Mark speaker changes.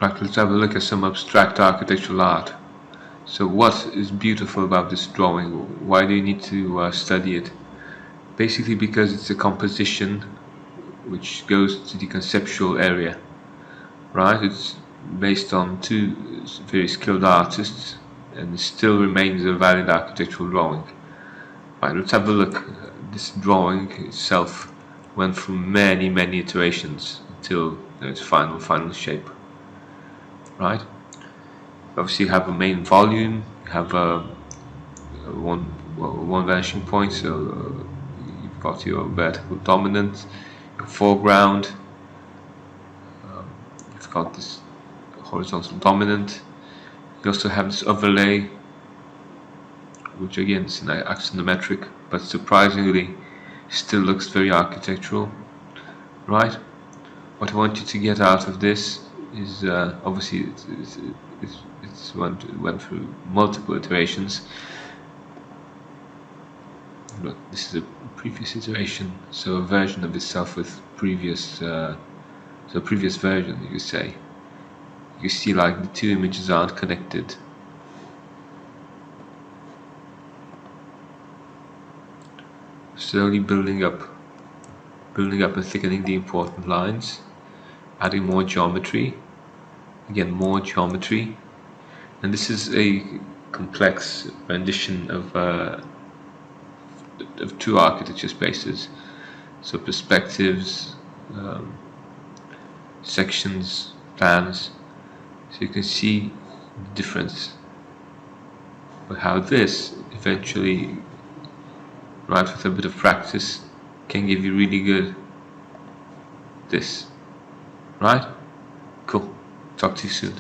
Speaker 1: Right, let's have a look at some abstract architectural art. So what is beautiful about this drawing? Why do you need to study it? Basically because it's a composition which goes to the conceptual area, right? It's based on two very skilled artists and it still remains a valid architectural drawing. Right, let's have a look. This drawing itself went through many iterations until its final shape, right? Obviously you have a main volume, you have one vanishing point, so you've got your vertical dominant, your foreground, you've got this horizontal dominant. You also have this overlay, which again is an axonometric, but surprisingly still looks very architectural, right? What I want you to get out of this is obviously it's went through multiple iterations. Look, this is a previous iteration, so a version of itself with previous previous version, you could say. You see, like, the two images aren't connected. Slowly building up and thickening the important lines, adding more geometry, again more geometry, and this is a complex rendition of two architecture spaces, so perspectives, sections, plans, so you can see the difference, but how this eventually, right, with a bit of practice, can give you really good this, right? Cool. Talk to you soon.